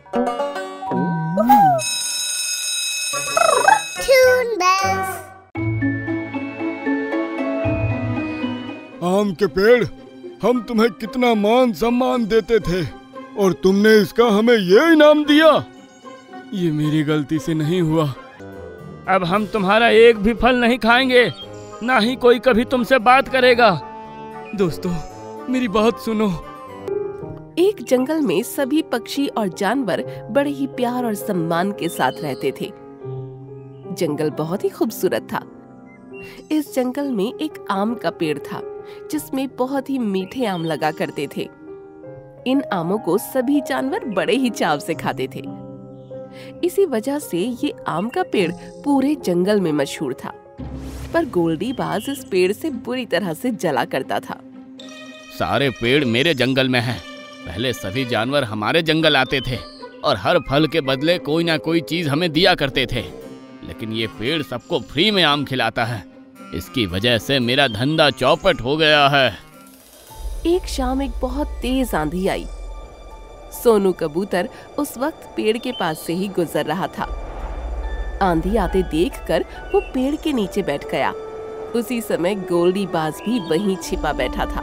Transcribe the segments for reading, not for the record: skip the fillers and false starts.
आम के पेड़, हम तुम्हें कितना मान सम्मान देते थे और तुमने इसका हमें ये इनाम दिया। ये मेरी गलती से नहीं हुआ। अब हम तुम्हारा एक भी फल नहीं खाएंगे, ना ही कोई कभी तुमसे बात करेगा। दोस्तों, मेरी बात सुनो। एक जंगल में सभी पक्षी और जानवर बड़े ही प्यार और सम्मान के साथ रहते थे। जंगल बहुत ही खूबसूरत था। इस जंगल में एक आम का पेड़ था जिसमें बहुत ही मीठे आम लगा करते थे। इन आमों को सभी जानवर बड़े ही चाव से खाते थे। इसी वजह से ये आम का पेड़ पूरे जंगल में मशहूर था। पर गोल्डी बाज इस पेड़ से बुरी तरह से जला करता था। सारे पेड़ मेरे जंगल में हैं। पहले सभी जानवर हमारे जंगल आते थे और हर फल के बदले कोई ना कोई चीज हमें दिया करते थे, लेकिन ये पेड़ सबको फ्री में आम खिलाता है। इसकी वजह से मेरा धंधा चौपट हो गया है। एक शाम एक बहुत तेज आंधी आई। सोनू कबूतर उस वक्त पेड़ के पास से ही गुजर रहा था। आंधी आते देखकर वो पेड़ के नीचे बैठ गया। उसी समय गोल्डी बाज भी वहीं छिपा बैठा था।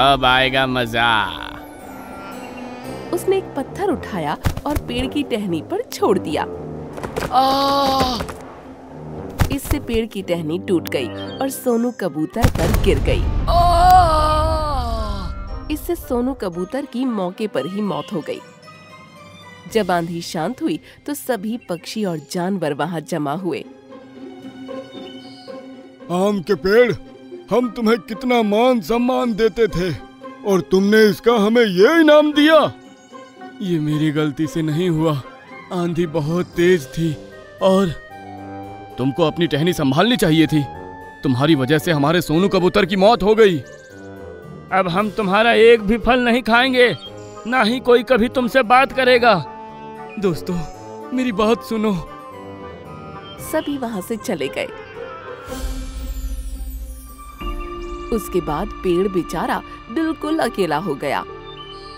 अब आएगा मजा। उसने एक पत्थर उठाया और पेड़ की टहनी पर छोड़ दिया। इससे पेड़ की टहनी टूट गई और सोनू कबूतर पर गिर गई। इससे सोनू कबूतर की मौके पर ही मौत हो गई। जब आंधी शांत हुई तो सभी पक्षी और जानवर वहां जमा हुए। आम के पेड़, हम तुम्हें कितना मान सम्मान देते थे और तुमने इसका हमें ये इनाम दिया। ये मेरी गलती से नहीं हुआ। आंधी बहुत तेज थी और तुमको अपनी टहनी संभालनी चाहिए थी। तुम्हारी वजह से हमारे सोनू कबूतर की मौत हो गई। अब हम तुम्हारा एक भी फल नहीं खाएंगे, ना ही कोई कभी तुमसे बात करेगा। दोस्तों, मेरी बात सुनो। सभी वहां से चले गए। उसके बाद पेड़ बेचारा बिल्कुल अकेला हो गया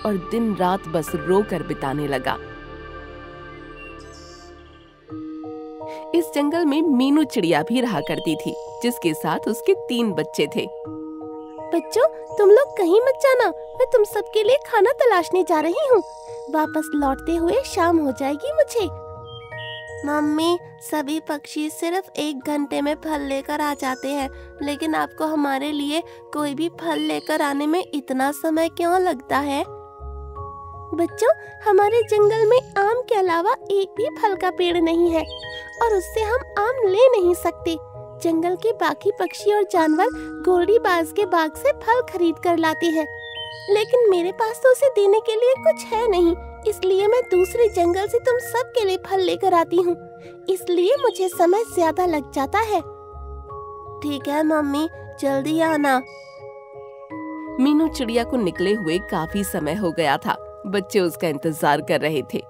और दिन रात बस रोकर बिताने लगा। इस जंगल में मीनू चिड़िया भी रहा करती थी, जिसके साथ उसके 3 बच्चे थे। बच्चों, तुम लोग कहीं मत जाना, मैं तुम सबके लिए खाना तलाशने जा रही हूँ। वापस लौटते हुए शाम हो जाएगी मुझे। मम्मी, सभी पक्षी सिर्फ 1 घंटे में फल लेकर आ जाते हैं, लेकिन आपको हमारे लिए कोई भी फल लेकर आने में इतना समय क्यों लगता है? बच्चों, हमारे जंगल में आम के अलावा एक भी फल का पेड़ नहीं है और उससे हम आम ले नहीं सकते। जंगल के बाकी पक्षी और जानवर गोल्डी बाज के बाग से फल खरीद कर लाते हैं, लेकिन मेरे पास तो उसे देने के लिए कुछ है नहीं, इसलिए मैं दूसरे जंगल से तुम सब के लिए फल लेकर आती हूँ। इसलिए मुझे समय ज्यादा लग जाता है। ठीक है मम्मी, जल्दी आना। मीनू चिड़िया को निकले हुए काफी समय हो गया था। बच्चे उसका इंतजार कर रहे थे,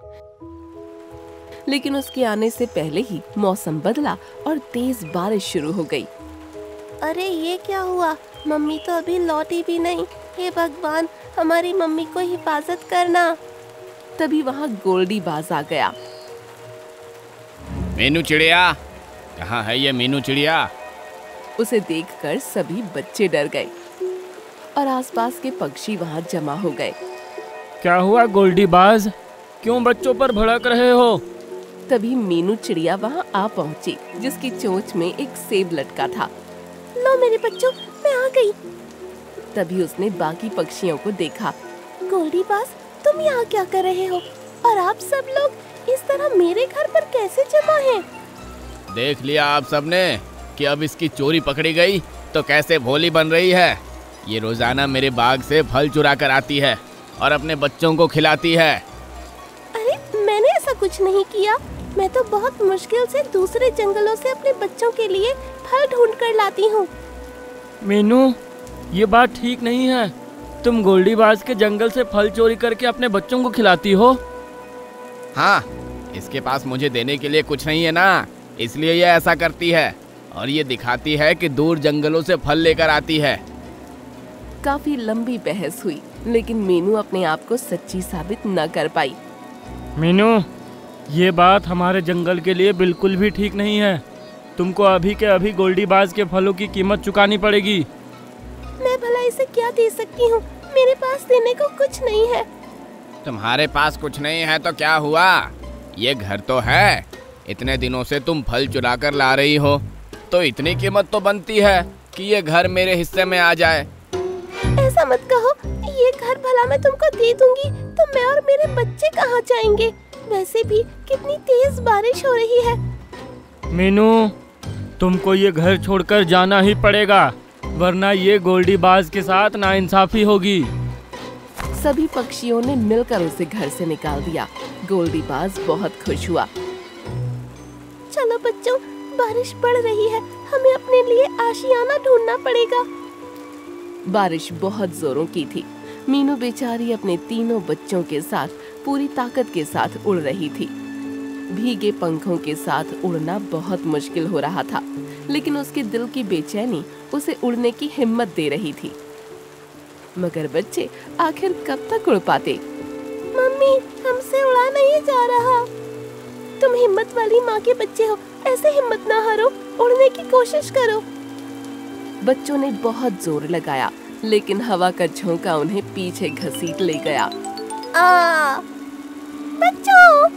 लेकिन उसके आने से पहले ही मौसम बदला और तेज बारिश शुरू हो गई। अरे ये क्या हुआ? मम्मी तो अभी लौटी भी नहीं। हे भगवान, हमारी मम्मी को हिफाजत करना। तभी वहाँ गोल्डी बाज आ गया। मीनू चिड़िया, कहाँ है ये मीनू चिड़िया? उसे देखकर सभी बच्चे डर गए और आसपास के पक्षी वहाँ जमा हो गए। क्या हुआ गोल्डी बाज, क्यों बच्चों पर भड़क रहे हो? तभी मीनू चिड़िया वहाँ आ पहुँची, जिसकी चोंच में एक सेब लटका था। लो मेरे बच्चों, मैं आ गई। तभी उसने बाकी पक्षियों को देखा। गोल्डी बाज, तुम यहाँ क्या कर रहे हो? और आप सब लोग इस तरह मेरे घर पर कैसे जमा हैं? देख लिया आप सबने कि अब इसकी चोरी पकड़ी गई तो कैसे भोली बन रही है। ये रोजाना मेरे बाग से फल चुरा कर आती है और अपने बच्चों को खिलाती है। अरे, मैंने ऐसा कुछ नहीं किया। मैं तो बहुत मुश्किल से दूसरे जंगलों से अपने बच्चों के लिए फल ढूंढ कर लाती हूँ। मीनू, ये बात ठीक नहीं है। तुम गोल्डी बाज के जंगल से फल चोरी करके अपने बच्चों को खिलाती हो। हाँ, इसके पास मुझे देने के लिए कुछ नहीं है ना, इसलिए ये ऐसा करती है और ये दिखाती है कि दूर जंगलों से फल लेकर आती है। काफी लंबी बहस हुई, लेकिन मीनू अपने आप को सच्ची साबित न कर पाई। मीनू, ये बात हमारे जंगल के लिए बिल्कुल भी ठीक नहीं है। तुमको अभी के अभी गोल्डी बाज के फलों की कीमत चुकानी पड़ेगी। मैं भला इसे क्या दे सकती हूँ? मेरे पास देने को कुछ नहीं है। तुम्हारे पास कुछ नहीं है तो क्या हुआ? ये घर तो है। इतने दिनों से तुम फल चुरा कर ला रही हो, तो इतनी कीमत तो बनती है कि ये घर मेरे हिस्से में आ जाए। ऐसा मत कहो। ये घर भला मैं तुमको दे दूंगी तो मैं और मेरे बच्चे कहाँ जाएंगे? वैसे भी कितनी तेज बारिश हो रही है। मीनू, तुमको ये घर छोड़कर जाना ही पड़ेगा, वरना ये गोल्डी बाज के साथ नाइंसाफी होगी। सभी पक्षियों ने मिलकर उसे घर से निकाल दिया। गोल्डी बाज बहुत खुश हुआ। चलो बच्चों, बारिश पड़ रही है, हमें अपने लिए आशियाना ढूंढना पड़ेगा। बारिश बहुत जोरों की थी। मीनू बेचारी अपने तीनों बच्चों के साथ पूरी ताकत के साथ उड़ रही थी। भीगे पंखों के साथ उड़ना बहुत मुश्किल हो रहा था, लेकिन उसके दिल की बेचैनी उसे उड़ने की हिम्मत दे रही थी। मगर बच्चे आखिर कब तक उड़ पाते? मम्मी, हमसे उड़ा नहीं जा रहा। तुम हिम्मत वाली माँ के बच्चे हो, ऐसे हिम्मत ना हारो, उड़ने की कोशिश करो। बच्चों ने बहुत जोर लगाया, लेकिन हवा का झोंका उन्हें पीछे घसीट ले गया। बच्चों!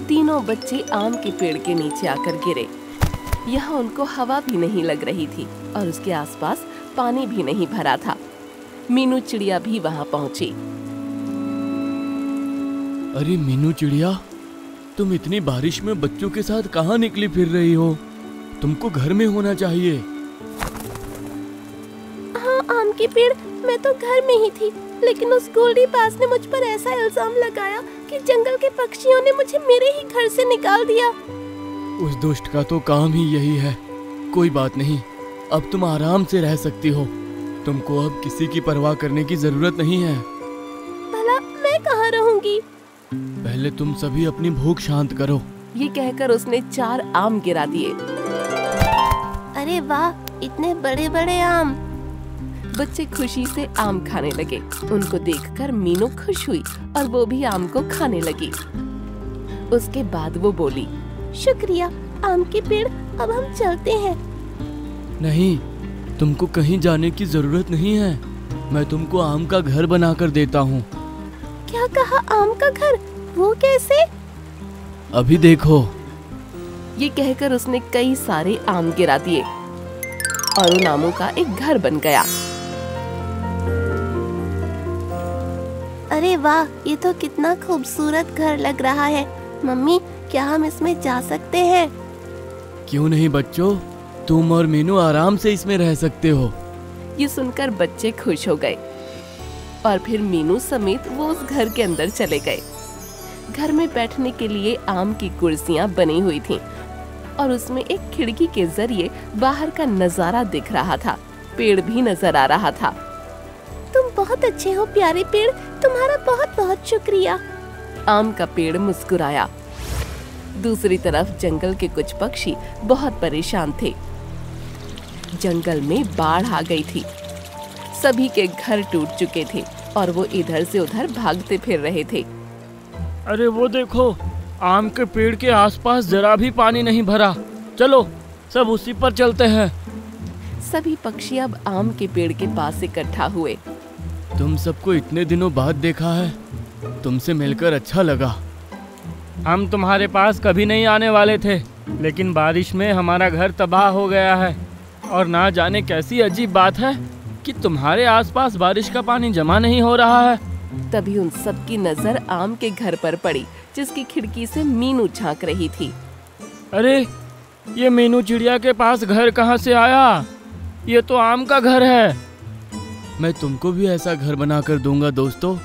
तीनों बच्चे आम के पेड़ के नीचे आकर गिरे। यहाँ उनको हवा भी नहीं लग रही थी और उसके आसपास पानी भी नहीं भरा था। मीनू चिड़िया भी वहाँ पहुँची। अरे मीनू चिड़िया, तुम इतनी बारिश में बच्चों के साथ कहाँ निकली फिर रही हो? तुमको घर में होना चाहिए। हाँ आम के पेड़, मैं तो घर में ही थी, लेकिन उस गोल्डी बाज ने मुझ पर ऐसा इल्जाम लगाया कि जंगल के पक्षियों ने मुझे मेरे ही घर से निकाल दिया। उस दुष्ट का तो काम ही यही है। कोई बात नहीं, अब तुम आराम से रह सकती हो। तुमको अब किसी की परवाह करने की जरूरत नहीं है। भला मैं कहाँ रहूंगी? पहले तुम सभी अपनी भूख शांत करो। ये कहकर उसने 4 आम गिरा दिए। अरे वाह, इतने बड़े बड़े आम! बच्चे खुशी से आम खाने लगे। उनको देखकर मीनू खुश हुई और वो भी आम को खाने लगी। उसके बाद वो बोली, शुक्रिया आम के पेड़, अब हम चलते हैं। नहीं, तुमको कहीं जाने की जरूरत नहीं है। मैं तुमको आम का घर बनाकर देता हूँ। क्या कहा? आम का घर? वो कैसे? अभी देखो। ये कहकर उसने कई सारे आम गिरा दिए और उन आमों का एक घर बन गया। अरे वाह, ये तो कितना खूबसूरत घर लग रहा है। मम्मी, क्या हम इसमें जा सकते हैं? क्यों नहीं बच्चों, तुम और मीनू आराम से इसमें रह सकते हो। ये सुनकर बच्चे खुश हो गए और फिर मीनू समेत वो उस घर के अंदर चले गए। घर में बैठने के लिए आम की कुर्सियां बनी हुई थीं और उसमें एक खिड़की के जरिए बाहर का नजारा दिख रहा था। पेड़ भी नजर आ रहा था। तुम बहुत अच्छे हो प्यारे पेड़, तुम्हारा बहुत बहुत शुक्रिया। आम का पेड़ मुस्कुराया। दूसरी तरफ जंगल के कुछ पक्षी बहुत परेशान थे। जंगल में बाढ़ आ गई थी। सभी के घर टूट चुके थे और वो इधर से उधर भागते फिर रहे थे। अरे वो देखो, आम के पेड़ के आसपास जरा भी पानी नहीं भरा। चलो सब उसी पर चलते हैं। सभी पक्षी अब आम के पेड़ के पास इकट्ठा हुए। तुम सबको इतने दिनों बाद देखा है, तुमसे मिलकर अच्छा लगा। हम तुम्हारे पास कभी नहीं आने वाले थे, लेकिन बारिश में हमारा घर तबाह हो गया है और ना जाने कैसी अजीब बात है कि तुम्हारे आसपास बारिश का पानी जमा नहीं हो रहा है। तभी उन सब की नजर आम के घर पर पड़ी, जिसकी खिड़की से मीनू झांक रही थी। अरे ये मीनू चिड़िया के पास घर कहाँ से आया? ये तो आम का घर है। मैं तुमको भी ऐसा घर बनाकर दूंगा दोस्तों,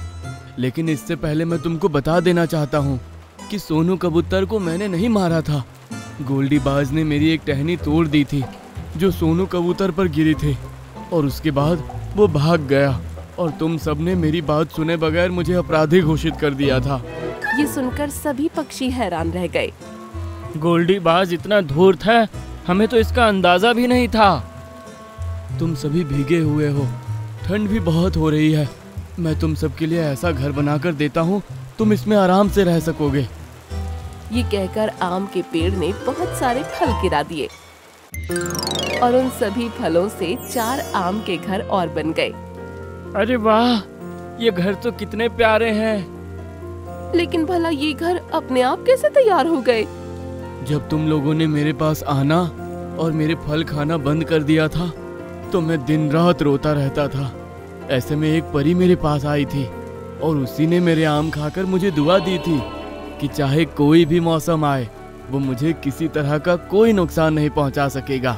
लेकिन इससे पहले मैं तुमको बता देना चाहता हूँ कि सोनू कबूतर को मैंने नहीं मारा था। गोल्डी बाज ने मेरी एक टहनी तोड़ दी थी जो सोनू कबूतर पर गिरी थी, और उसके बाद वो भाग गया और तुम सबने मेरी बात सुने बगैर मुझे अपराधी घोषित कर दिया था। ये सुनकर सभी पक्षी हैरान रह गए। गोल्डी बाज इतना धूर्त है, हमें तो इसका अंदाजा भी नहीं था। तुम सभी भीगे हुए हो, ठंड भी बहुत हो रही है। मैं तुम सबके लिए ऐसा घर बनाकर देता हूँ तुम इसमें आराम से रह सकोगे। ये कहकर आम के पेड़ ने बहुत सारे फल गिरा दिए और उन सभी फलों से 4 आम के घर और बन गए। अरे वाह, ये घर तो कितने प्यारे हैं। लेकिन भला ये घर अपने आप कैसे तैयार हो गए? जब तुम लोगों ने मेरे पास आना और मेरे फल खाना बंद कर दिया था तो मैं दिन रात रोता रहता था। ऐसे में एक परी मेरे पास आई थी और उसी ने मेरे आम खाकर मुझे दुआ दी थी कि चाहे कोई भी मौसम आए वो मुझे किसी तरह का कोई नुकसान नहीं पहुंचा सकेगा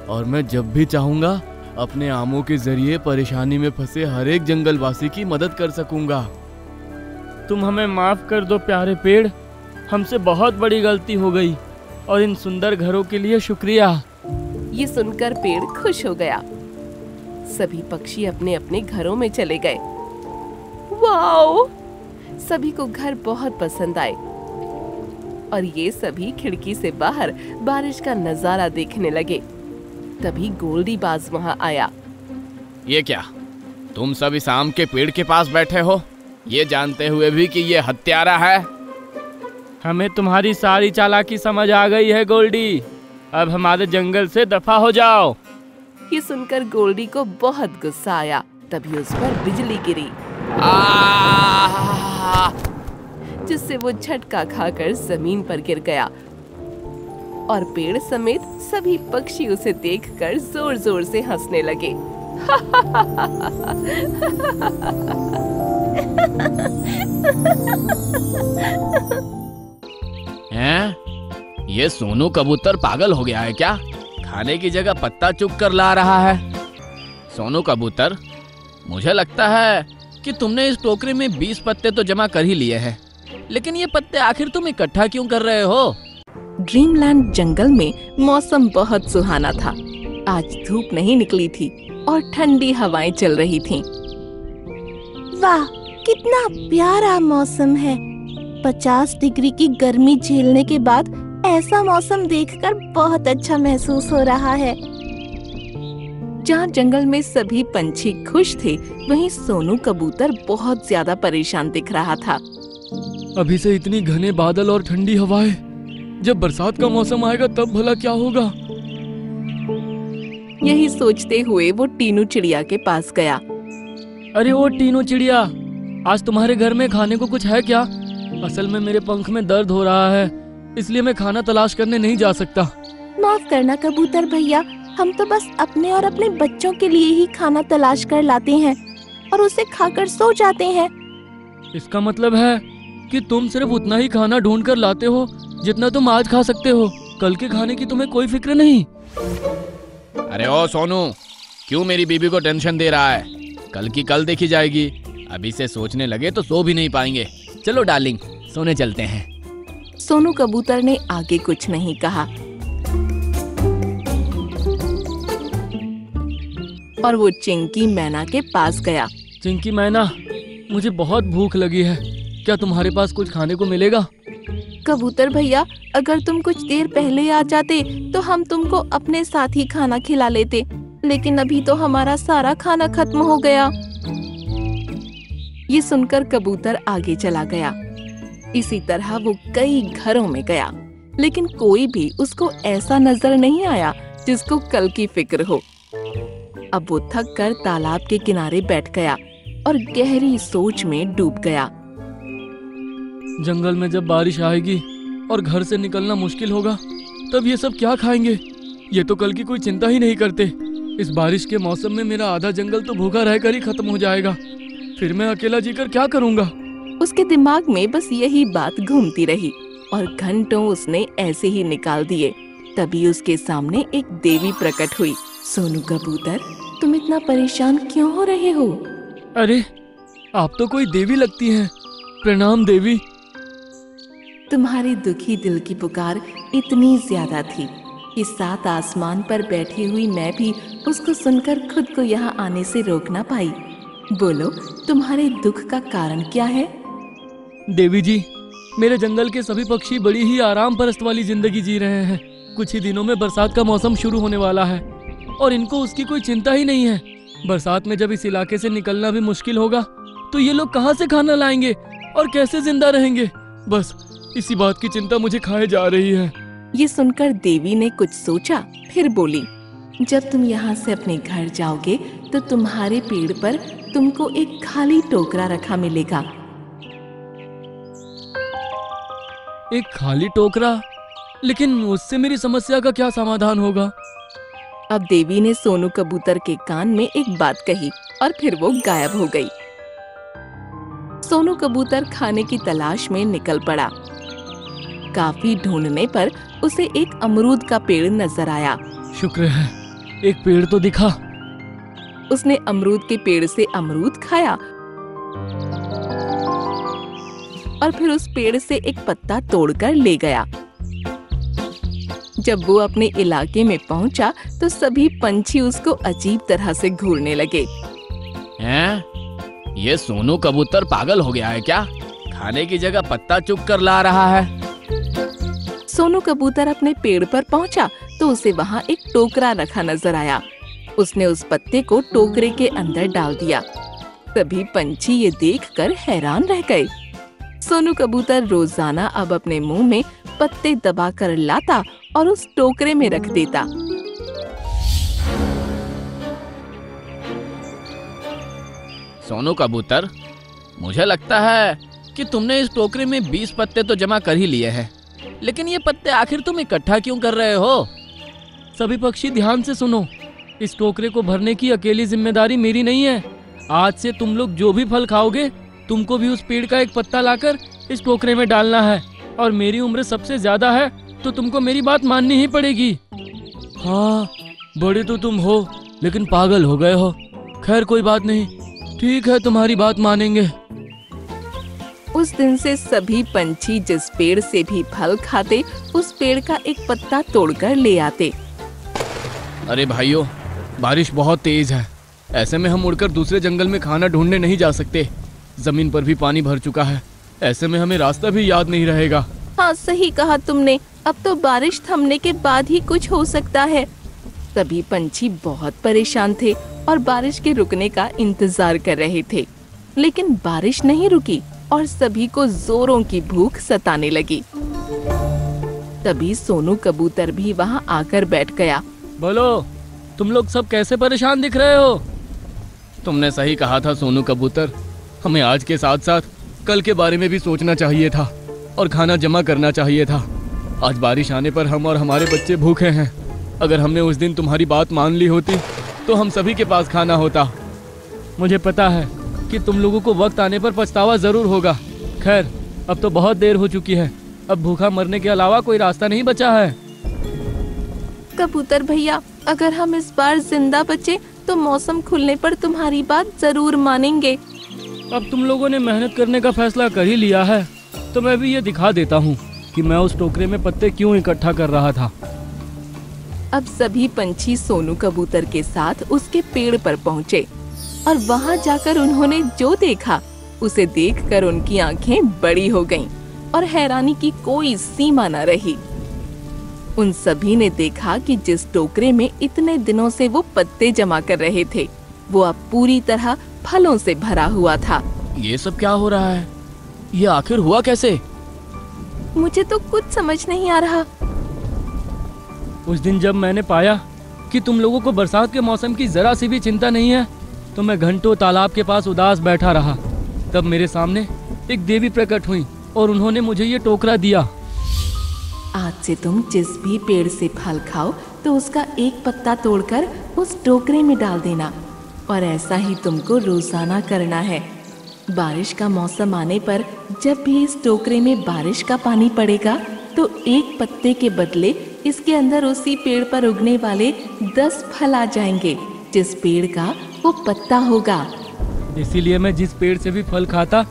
और मैं जब भी चाहूंगा अपने आमों के जरिए परेशानी में फंसे हर एक जंगलवासी की मदद कर सकूंगा। तुम हमें माफ कर दो प्यारे पेड़, हमसे बहुत बड़ी गलती हो गई और इन सुंदर घरों के लिए शुक्रिया। ये सुनकर पेड़ खुश हो गया। सभी पक्षी अपने अपने घरों में चले गए। वाओ! सभी को घर बहुत पसंद आए और ये सभी खिड़की से बाहर बारिश का नजारा देखने लगे। तभी गोल्डीबाज वहाँ आया। ये क्या, तुम सब इस आम के पेड़ के पास बैठे हो, ये जानते हुए भी कि ये हत्यारा है? हमें तुम्हारी सारी चालाकी समझ आ गई है गोल्डी, अब हमारे जंगल से दफा हो जाओ। ये सुनकर गोल्डी को बहुत गुस्सा आया। तभी उस पर बिजली गिरी जिससे वो झटका खाकर जमीन पर गिर गया और पेड़ समेत सभी पक्षी उसे देखकर जोर जोर से हंसने लगे। हैं? ये सोनू कबूतर पागल हो गया है क्या? खाने की जगह पत्ता चुग कर ला रहा है। सोनू कबूतर, मुझे लगता है कि तुमने इस टोकरी में 20 पत्ते तो जमा कर ही लिए हैं, लेकिन ये पत्ते आखिर तुम इकट्ठा क्यों कर रहे हो? ड्रीमलैंड जंगल में मौसम बहुत सुहाना था। आज धूप नहीं निकली थी और ठंडी हवाएं चल रही थीं। वाह, कितना प्यारा मौसम है। 50 डिग्री की गर्मी झेलने के बाद ऐसा मौसम देखकर बहुत अच्छा महसूस हो रहा है। जहाँ जंगल में सभी पंछी खुश थे, वहीं सोनू कबूतर बहुत ज्यादा परेशान दिख रहा था। अभी से इतनी घने बादल और ठंडी हवाएं, जब बरसात का मौसम आएगा तब भला क्या होगा? यही सोचते हुए वो टीनू चिड़िया के पास गया। अरे ओ टीनू चिड़िया, आज तुम्हारे घर में खाने को कुछ है क्या? असल में मेरे पंख में दर्द हो रहा है, इसलिए मैं खाना तलाश करने नहीं जा सकता। माफ करना कबूतर भैया, हम तो बस अपने और अपने बच्चों के लिए ही खाना तलाश कर लाते हैं और उसे खाकर सो जाते हैं। इसका मतलब है कि तुम सिर्फ उतना ही खाना ढूंढ कर लाते हो जितना तुम आज खा सकते हो, कल के खाने की तुम्हें कोई फिक्र नहीं। अरे ओ सोनू, क्यों मेरी बीबी को टेंशन दे रहा है? कल की कल देखी जाएगी, अभी से सोचने लगे तो सो भी नहीं पाएंगे। चलो डार्लिंग, सोने चलते हैं। सोनू कबूतर ने आगे कुछ नहीं कहा और वो चिंकी मैना के पास गया। चिंकी मैना, मुझे बहुत भूख लगी है, क्या तुम्हारे पास कुछ खाने को मिलेगा? कबूतर भैया, अगर तुम कुछ देर पहले आ जाते तो हम तुमको अपने साथ ही खाना खिला लेते, लेकिन अभी तो हमारा सारा खाना खत्म हो गया। ये सुनकर कबूतर आगे चला गया। इसी तरह वो कई घरों में गया, लेकिन कोई भी उसको ऐसा नजर नहीं आया जिसको कल की फिक्र हो। अब वो थक कर तालाब के किनारे बैठ गया और गहरी सोच में डूब गया। जंगल में जब बारिश आएगी और घर से निकलना मुश्किल होगा, तब ये सब क्या खाएंगे? ये तो कल की कोई चिंता ही नहीं करते। इस बारिश के मौसम में मेरा आधा जंगल तो भूखा रहकर ही खत्म हो जाएगा, फिर मैं अकेला जीकर क्या करूँगा? उसके दिमाग में बस यही बात घूमती रही और घंटों उसने ऐसे ही निकाल दिए। तभी उसके सामने एक देवी प्रकट हुई। सोनू कबूतर, तुम इतना परेशान क्यों हो रहे हो? अरे, आप तो कोई देवी लगती हैं। प्रणाम देवी। तुम्हारी दुखी दिल की पुकार इतनी ज्यादा थी कि 7 आसमान पर बैठी हुई मैं भी उसको सुनकर खुद को यहाँ आने से रोक ना पाई। बोलो, तुम्हारे दुख का कारण क्या है? देवी जी, मेरे जंगल के सभी पक्षी बड़ी ही आराम परस्त वाली जिंदगी जी रहे हैं। कुछ ही दिनों में बरसात का मौसम शुरू होने वाला है और इनको उसकी कोई चिंता ही नहीं है। बरसात में जब इस इलाके से निकलना भी मुश्किल होगा तो ये लोग कहाँ से खाना लाएंगे? और कैसे जिंदा रहेंगे? बस इसी बात की चिंता मुझे खाए जा रही है। ये सुनकर देवी ने कुछ सोचा, फिर बोली, जब तुम यहाँ से अपने घर जाओगे तो तुम्हारे पेड़ पर तुमको एक खाली टोकरा रखा मिलेगा। एक खाली टोकरा? लेकिन उससे मेरी समस्या का क्या समाधान होगा? अब देवी ने सोनू कबूतर के कान में एक बात कही और फिर वो गायब हो गई। सोनू कबूतर खाने की तलाश में निकल पड़ा। काफी ढूंढने पर उसे एक अमरूद का पेड़ नजर आया। शुक्र है, एक पेड़ तो दिखा। उसने अमरूद के पेड़ से अमरूद खाया और फिर उस पेड़ से एक पत्ता तोड़कर ले गया। जब वो अपने इलाके में पहुंचा तो सभी पंछी उसको अजीब तरह से घूरने लगे। हैं? ये सोनू कबूतर पागल हो गया है क्या? खाने की जगह पत्ता चुग कर ला रहा है। सोनू कबूतर अपने पेड़ पर पहुंचा तो उसे वहाँ एक टोकरा रखा नजर आया। उसने उस पत्ते को टोकरे के अंदर डाल दिया। सभी पंछी ये देखकर हैरान रह गए। सोनू कबूतर रोजाना अब अपने मुंह में पत्ते दबाकर लाता और उस टोकरे में रख देता। सोनू कबूतर, मुझे लगता है कि तुमने इस टोकरे में 20 पत्ते तो जमा कर ही लिए हैं, लेकिन ये पत्ते आखिर तुम इकट्ठा क्यों कर रहे हो? सभी पक्षी ध्यान से सुनो, इस टोकरे को भरने की अकेली जिम्मेदारी मेरी नहीं है। आज से तुम लोग जो भी फल खाओगे, तुमको भी उस पेड़ का एक पत्ता लाकर इस टोकरे में डालना है। और मेरी उम्र सबसे ज्यादा है तो तुमको मेरी बात माननी ही पड़ेगी। हाँ, बड़े तो तुम हो लेकिन पागल हो गए हो। खैर कोई बात नहीं, ठीक है, तुम्हारी बात मानेंगे। उस दिन से सभी पंछी जिस पेड़ से भी फल खाते उस पेड़ का एक पत्ता तोड़कर ले आते। अरे भाइयों, बारिश बहुत तेज है। ऐसे में हम उड़कर दूसरे जंगल में खाना ढूंढने नहीं जा सकते। जमीन पर भी पानी भर चुका है। ऐसे में हमें रास्ता भी याद नहीं रहेगा। हाँ, सही कहा तुमने। अब तो बारिश थमने के बाद ही कुछ हो सकता है। सभी पंछी बहुत परेशान थे और बारिश के रुकने का इंतजार कर रहे थे, लेकिन बारिश नहीं रुकी और सभी को जोरों की भूख सताने लगी। तभी सोनू कबूतर भी वहाँ आकर बैठ गया। बोलो, तुम लोग सब कैसे परेशान दिख रहे हो? तुमने सही कहा था सोनू कबूतर। हमें आज के साथ साथ कल के बारे में भी सोचना चाहिए था और खाना जमा करना चाहिए था। आज बारिश आने पर हम और हमारे बच्चे भूखे हैं। अगर हमने उस दिन तुम्हारी बात मान ली होती तो हम सभी के पास खाना होता। मुझे पता है कि तुम लोगों को वक्त आने पर पछतावा जरूर होगा। खैर, अब तो बहुत देर हो चुकी है। अब भूखा मरने के अलावा कोई रास्ता नहीं बचा है। कबूतर भैया, अगर हम इस बार जिंदा बचे तो मौसम खुलने पर तुम्हारी बात जरूर मानेंगे। अब तुम लोगों ने मेहनत करने का फैसला कर ही लिया है तो मैं भी ये दिखा देता हूँ कि मैं उस टोकरे में पत्ते क्यों इकट्ठा कर रहा था। अब सभी पंछी सोनू कबूतर के साथ उसके पेड़ पर पहुँचे और वहाँ जाकर उन्होंने जो देखा उसे देखकर उनकी आंखें बड़ी हो गईं और हैरानी की कोई सीमा न रही। उन सभी ने देखा कि जिस टोकरे में इतने दिनों से वो पत्ते जमा कर रहे थे वो अब पूरी तरह फलों से भरा हुआ था। ये सब क्या हो रहा है? ये आखिर हुआ कैसे? मुझे तो कुछ समझ नहीं आ रहा। उस दिन जब मैंने पाया कि तुम लोगों को बरसात के मौसम की जरा सी भी चिंता नहीं है तो मैं घंटों तालाब के पास उदास बैठा रहा। तब मेरे सामने एक देवी प्रकट हुई और उन्होंने मुझे ये टोकरा दिया। आज से तुम जिस भी पेड़ से फल खाओ तो उसका एक पत्ता तोड़कर उस टोकरे में डाल देना और ऐसा ही तुमको रोजाना करना है। बारिश का मौसम आने पर जब भी इस टोकरे में बारिश का पानी पड़ेगा तो एक पत्ते के बदले इसके अंदर उसी पेड़ पर उगने वाले 10 फल आ जाएंगे जिस पेड़ का वो पत्ता होगा। इसीलिए मैं जिस पेड़ से भी फल खाता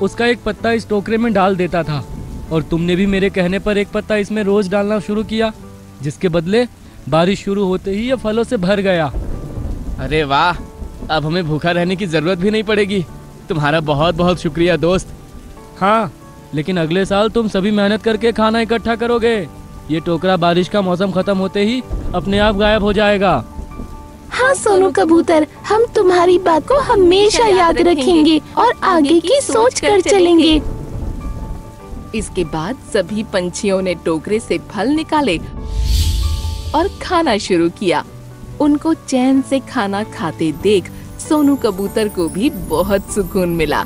उसका एक पत्ता इस टोकरे में डाल देता था और तुमने भी मेरे कहने पर एक पत्ता इसमें रोज डालना शुरू किया, जिसके बदले बारिश शुरू होते ही ये फलों से भर गया। अरे वाह, अब हमें भूखा रहने की जरूरत भी नहीं पड़ेगी। तुम्हारा बहुत बहुत शुक्रिया दोस्त। हाँ, लेकिन अगले साल तुम सभी मेहनत करके खाना इकट्ठा करोगे। ये टोकरा बारिश का मौसम खत्म होते ही अपने आप गायब हो जाएगा। हाँ सोनू कबूतर, हम तुम्हारी बात को हमेशा याद रखेंगे और आगे की सोच कर चलेंगे। इसके बाद सभी पंछियों ने टोकरे से फल निकाले और खाना शुरू किया। उनको चैन से खाना खाते देख सोनू कबूतर को भी बहुत सुकून मिला।